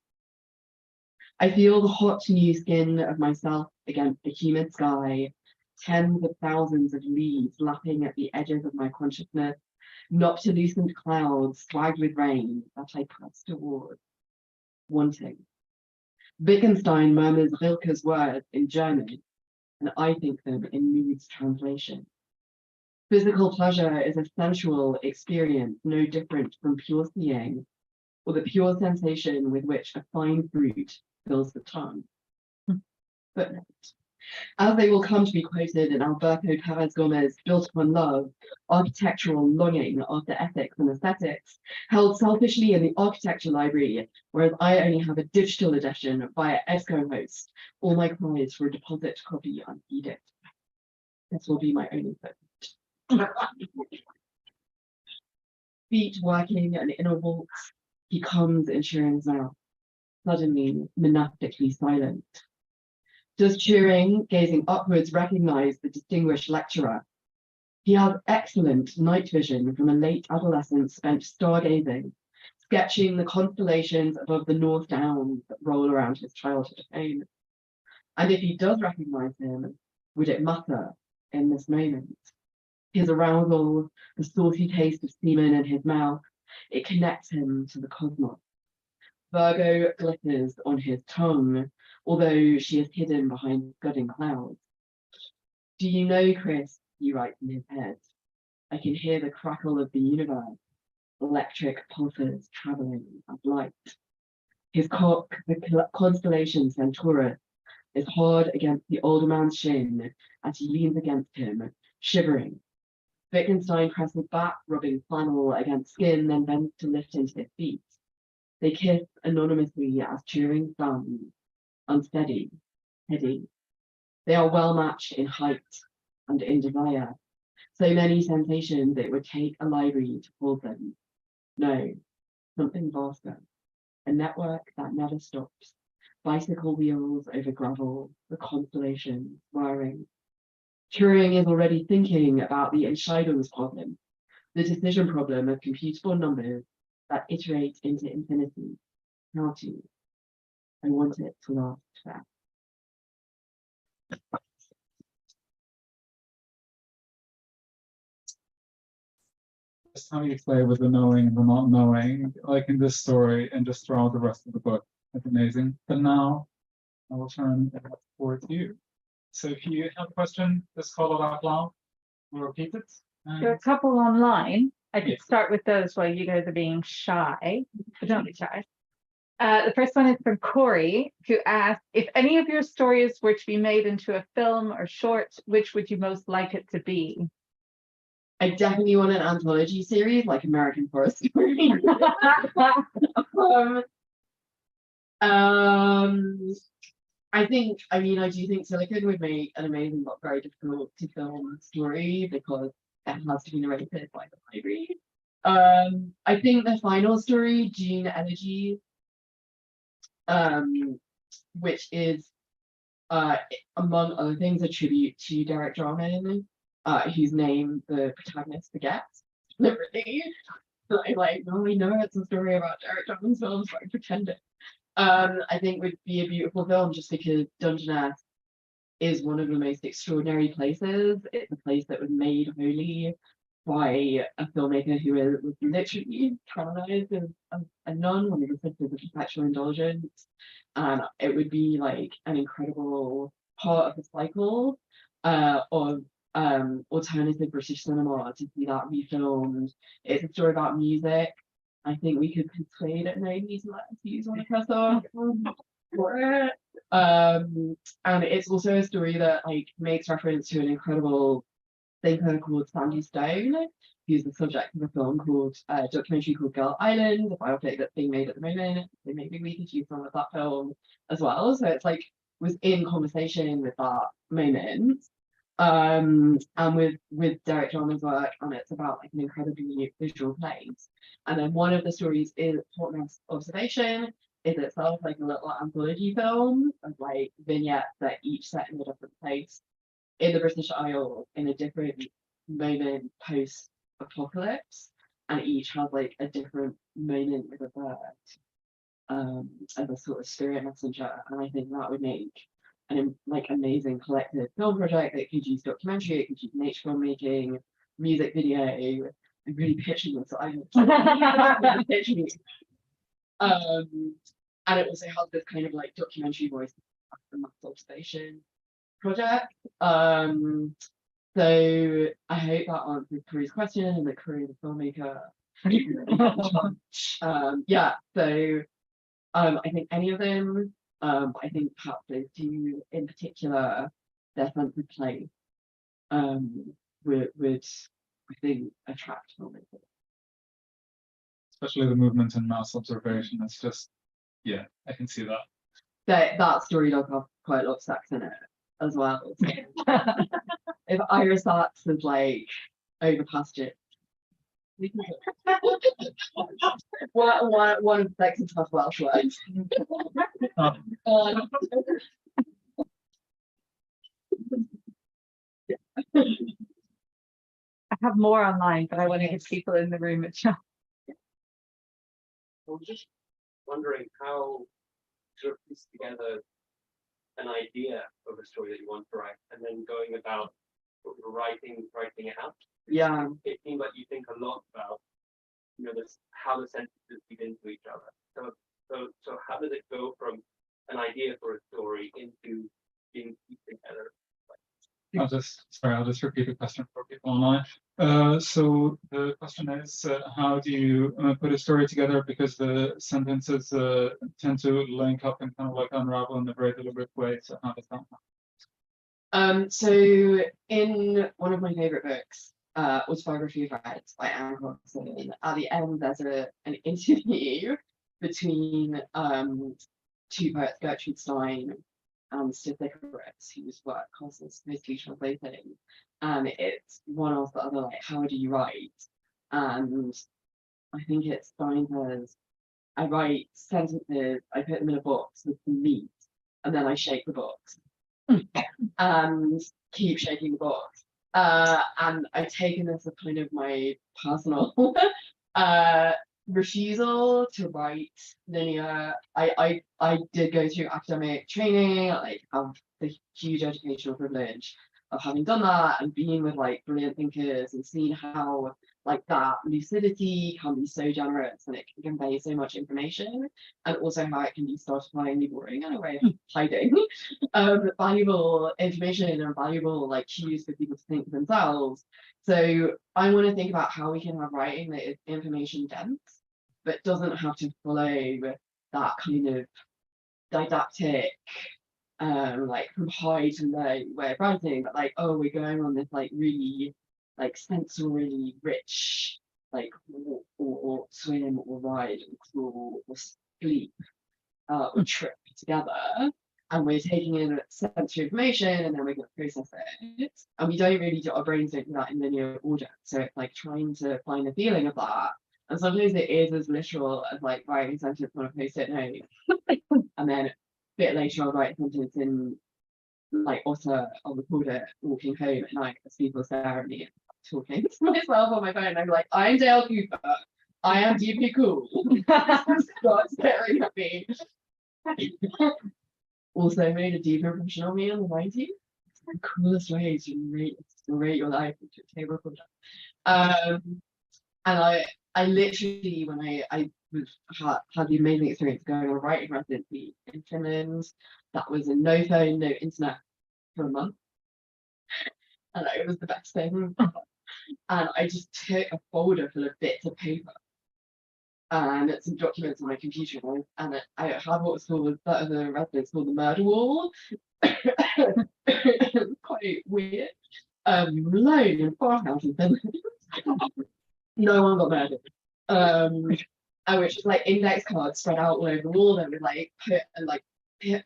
I feel the hot new skin of myself against the humid sky, tens of thousands of leaves lapping at the edges of my consciousness, noctilucent clouds swagged with rain that I press toward, wanting. Wittgenstein murmurs Rilke's words in German, and I think them in Mood's translation. Physical pleasure is a sensual experience no different from pure seeing, or the pure sensation with which a fine fruit fills the tongue. Footnote. As they will come to be quoted in Alberto Perez Gomez' Built Upon Love, architectural longing after ethics and aesthetics, held selfishly in the architecture library, whereas I only have a digital edition via EBSCOhost, all my cries for a deposit copy unheeded. This will be my only footnote. Feet working an inner waltz, he comes in Turing's mouth, suddenly monastically silent. Does Turing, gazing upwards, recognize the distinguished lecturer? He has excellent night vision from a late adolescence spent stargazing, sketching the constellations above the North Downs that roll around his childhood home. And if he does recognize him, would it matter in this moment? His arousal, the saucy taste of semen in his mouth, it connects him to the cosmos. Virgo glitters on his tongue, although she is hidden behind scudding clouds. Do you know, Chris, he writes in his head, I can hear the crackle of the universe, electric pulses traveling as light. His cock, the constellation Centaurus, is hard against the older man's shin as he leans against him, shivering. Wittgenstein presses back, rubbing flannel against skin, then bends to lift into his feet. They kiss anonymously as Turing stands, unsteady, heady. They are well matched in height and in desire. So many sensations it would take a library to hold them. No, something vaster. A network that never stops. Bicycle wheels over gravel, the constellation whirring. Turing is already thinking about the Entscheidungs problem, the decision problem of computable numbers that iterate into infinity. How to? I want it to last forever. Just how you play with the knowing and the not knowing, like in this story, and just throughout the rest of the book. It's amazing. But now I will turn it towards you. So if you have a question, just call it out loud. We'll repeat it. There are a couple online. I could Yes. start with those while you guys are being shy, but don't be shy. The first one is from Corey, who asked, if any of your stories were to be made into a film or short, which would you most like it to be? I definitely want an anthology series like American Horror Story. I do think Silicon would make an amazing but very difficult to film story because it has to be narrated by the library. I think the final story, Gene Elegy, which is among other things a tribute to Derek Jarman, whose name the protagonist forgets deliberately. I'm like, no, I know it's a story about Derek Jarman's films, but I pretend it. I think would be a beautiful film just because Dungeness is one of the most extraordinary places. It's a place that was made holy by a filmmaker who was literally canonized as a nun, one of the sisters of perpetual indulgence. And it would be like an incredible part of the cycle of alternative British cinema to see that refilmed. It's a story about music. I think we could persuade at Navy to let us use one of her songs for it. And it's also a story that like makes reference to an incredible thinker called Sandy Stone, who's the subject of a film called documentary called Girl Island, a biopic that's being made at the moment. So maybe we could use some of that film as well. So it's like was in conversation with that moment. And with Derek Jarman's work, and it's about like an incredibly visual place. And then one of the stories is Totnes Observation, is itself like a little anthology film of like vignettes that each set in a different place in the British Isles in a different moment post-apocalypse, and each has like a different moment with a bird. as a sort of spirit messenger, and I think that would make an like amazing collective film project that could use documentary, it could use nature filmmaking, music video. I'm really pitching this. Pitching it. And it also has this kind of like documentary voice, the mass observation project. So I hope that answers Corey's question and that Corey, the filmmaker. Yeah, so I think any of them, I think perhaps those two in particular, their sense of place would I think attract filmmakers. Especially the movement and mass observation. It's just, yeah, I can see that. That story does have quite a lot of sex in it as well. So if Iris Sachs is like over pasture, we can one of the sex and tough Welsh words. I have more online, but I want to give people in the room a chance. I was just wondering how to piece together an idea of a story that you want to write, and then going about sort of writing it out. Yeah. It seems like you think a lot about, this, how the sentences feed into each other. So how does it go from an idea for a story into being pieced together? I'll just repeat the question for people online. So the question is, how do you put a story together, because the sentences tend to link up and kind of like unravel in a very deliberate way. So how does that happen? So in one of my favorite books, Autobiography of Red by Anne Robinson, at the end there's an interview between two poets, Gertrude Stein and Steve Icarus, whose work causes mostly translating. And it's one of the other, like, how do you write? And I think it's Stein says, I write sentences, I put them in a box with some meat, and then I shake the box. And keep shaking the box. And I've taken this as kind of my personal refusal to write linear. I did go through academic training, like have the huge educational privilege of having done that and being with like brilliant thinkers and seeing how like that lucidity can be so generous and it can convey so much information, and also how it can be startifyingly boring in a way of hiding valuable information and valuable like cues for people to think for themselves. So I want to think about how we can have writing that is information dense but doesn't have to follow that kind of didactic like from high to low way of writing, but like, oh, we're going on this like really like sensorily rich like walk or swim or ride or explore or sleep or trip together, and we're taking in sensory information and then we're going to process it, and we don't really do, our brains don't do that in linear order, so it's like trying to find the feeling of that. And sometimes it is as literal as like writing a sentence on a post-it note and then a bit later I'll write a sentence in like Otter, I'll record it walking home at night as people stare at me talking to myself on my phone, and I'm like, I'm Dale Cooper, I am deeply cool. Stop staring at me. Also made a deep impression on me in the 90s. It's the coolest way to rate your life into a table recorder. And I literally, when I had the amazing experience going on a writing residency in Finland, that was a no phone, no internet for a month. And it was the best thing. And I just took a folder full of bits of paper and some documents on my computer, and I had what was called the residence called the murder wall. Quite weird. Alone in a farmhouse in Finland. No one got murdered. And which is like index cards spread out all over the wall, and would like put and like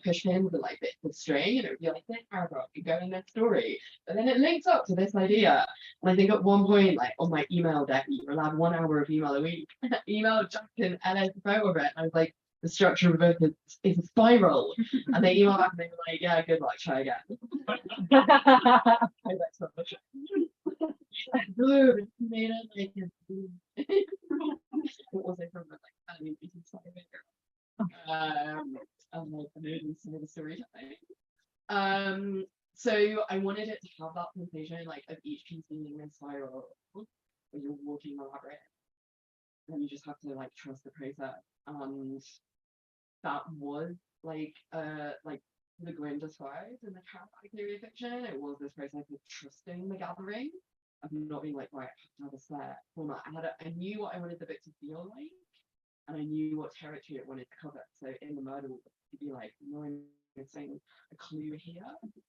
push pins and like bits of string, and it would be like this paragraph could go in this story, but then it links up to this idea. And I think at one point, like on my email deck, you were allowed 1 hour of email a week. Email Justin and a photo of it. And I was like, the structure of the book is a spiral. And they emailed back and they were like, yeah, good luck, try again. I was like, so much. No, it's made it like it also from the like anime side of it. I'm like a nerd in some of the storytelling. So I wanted it to have that sensation like of each piece being in spiral where you're walking the labyrinth and you just have to like trust the process. And that was like the Gwyn described in the cat period fiction. It was this process of trusting the gathering, of not being like, right, I have to have a set format. I knew what I wanted the book to feel like, and I knew what territory it wanted to cover. So in the murder, you'd be like, no, I'm missing a clue here,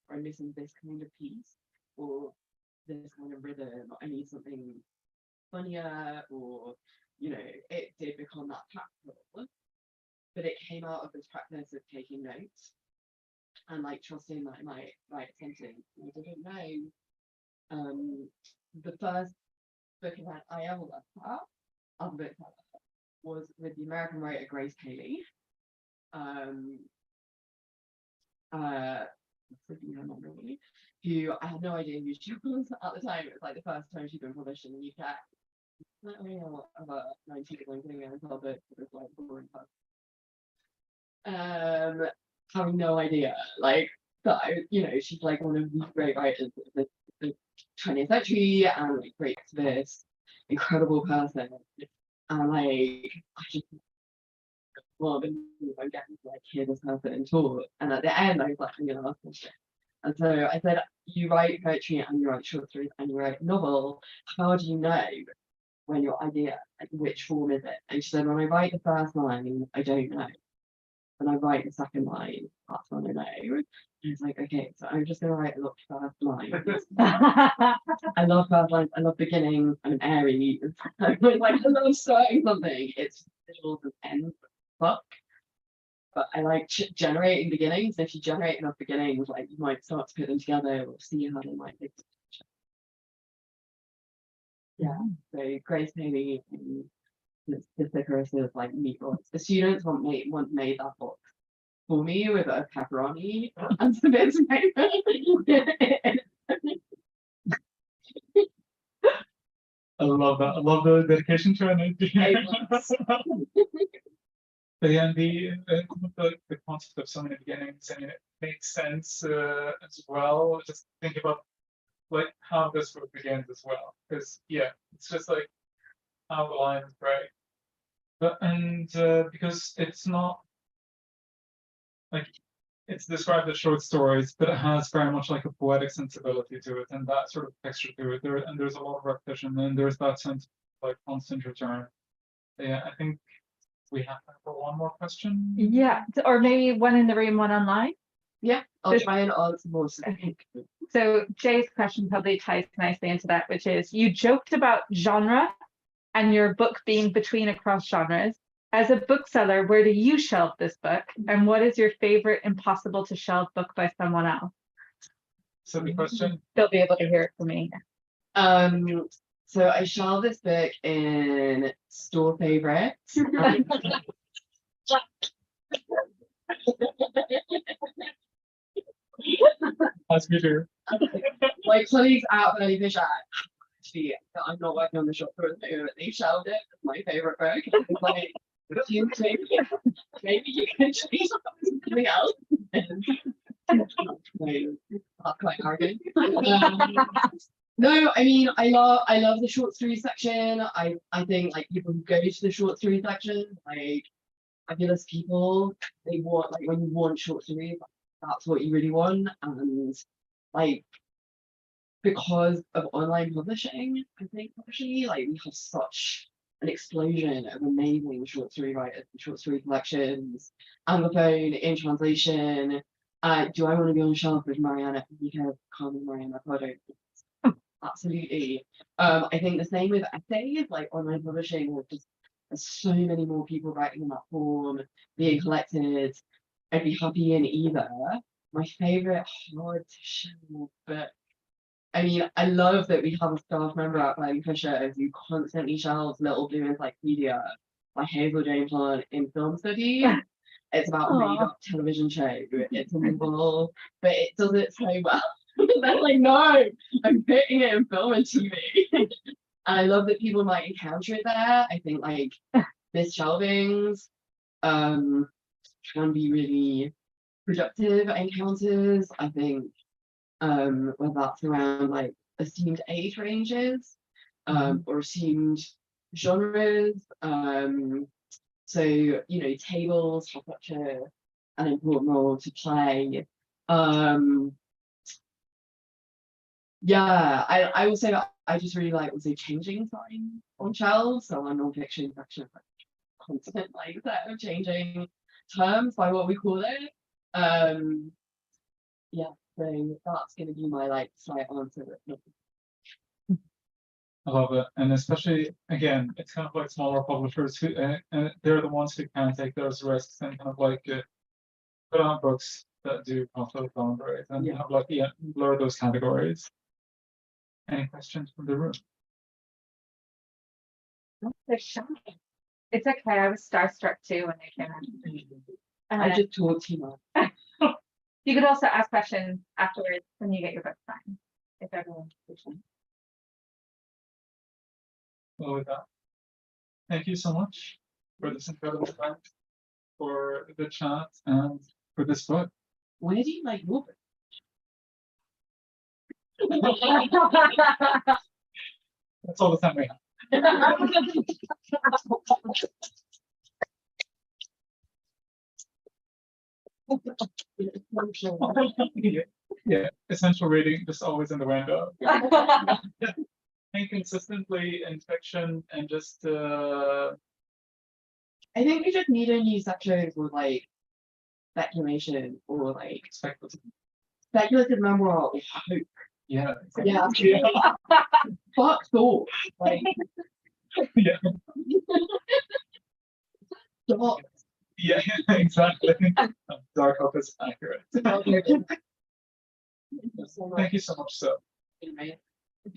or I'm missing this kind of piece, or this kind of rhythm. I need something funnier, or it did become that tactile. But it came out of this practice of taking notes and like trusting that I might write something I didn't know. The first book event I ever left at as a book seller was with the American writer Grace Paley. Who I had no idea who she was at the time. It was like the first time she'd been published in the UK. Like, oh yeah, whatever, 19 thing and tell book was like boring stuff. Having no idea, like that, she's like one of the great writers of the 20th century and like great activist, incredible person. And like, I just love and I'm getting to like hear this person talk. And at the end, I was like, I'm gonna ask this shit. And so I said, you write poetry and you write short stories and you write a novel. How do you know when your idea, like which form is it? And she said, when I write the first line, I don't know. When I write the second line, that's when I know. And it's like, okay, so I'm just gonna write a lot of first lines. I love first lines, I love beginning, I'm an Aries. I love starting something. It's visuals and end fuck. But I like generating beginnings. If you generate enough beginnings, like you might start to put them together or see how they might fit. Yeah. So Grace Paley and the thickest of like meatballs. The students once made that book for me with a pepperoni and some bits of paper. I love that. I love the dedication to an idea. But yeah, the concept of so many beginnings, I mean, it makes sense as well. Just think about like how this book begins as well, because yeah, it's just like how the lines break. But because it's not like it's described as short stories, but it has very much like a poetic sensibility to it, and that sort of texture to it. There's a lot of repetition, and there's that sense of like constant return. Yeah, I think we have time for one more question. Yeah, or maybe one in the room, one online. Yeah, I'll try and answer more. So Jay's question probably ties nicely into that, which is you joked about genre and your book being between across genres. As a bookseller, where do you shelve this book? And what is your favorite impossible to shelve book by someone else? So the question. They'll be able to hear it from me. So I shelve this book in store favorites. As we do. My colleagues at Burning Fish actually, I'm not working on the shop for the moment. They shelved it. It's my favorite book. It's like, maybe you can change something else. Not quite arrogant. No, I mean, I love the short story section. I think like people who go to the short story section, like fabulous people, they want like when you want short stories, that's what you really want. And like because of online publishing, I think actually like we have such an explosion of amazing short story writers, short story collections, Anglophone, in translation. Do I want to be on the shelf with Mariana Enriquez, Carmen Mariana Prado? Absolutely. I think the same with essays, like online publishing, there's so many more people writing in that form, being collected. I'd be happy in either. My favorite hard to shelve, but I mean, I love that we have a staff member at Burning Fisher who constantly shelves Little Blue Encyclopedia by Hazel Jane Plant in film studies. It's about a made-up television show. It's a novel, but it does it so well. They're like, no, I'm putting it in film and TV. And I love that people might encounter it there. I think like missed shelvings, can be really productive encounters. I think whether that's around like assumed age ranges or assumed genres. So, you know, tables have such an important role to play. Yeah, I will say that I just really like also changing signs on shelves. So our non-fiction section is like constant like set of changing terms by what we call it. Yeah, so that's gonna be my like slight answer. I love it, and especially again, it's kind of like smaller publishers who they're the ones who can take those risks and kind of like put out books that do conflict boundaries and Yeah. kind of like blur those categories. Any questions from the room? They're shy. It's okay. I was starstruck too when they came in. I just talked too much. You could also ask questions afterwards when you get your book signed, if everyone's patient. Well, with that, thank you so much for this incredible time, for the chat, and for this book. Where do you like your book? That's all the time we have. Yeah, essential reading, just always in the window. And consistently in fiction and just I think we just need a new section for like speculation or like speculative memoir or hope. yeah, Yeah. yeah, Fuck thought. Like yeah, dark. yeah, exactly. Dark hope is accurate. Thank you so much, so. Anyway.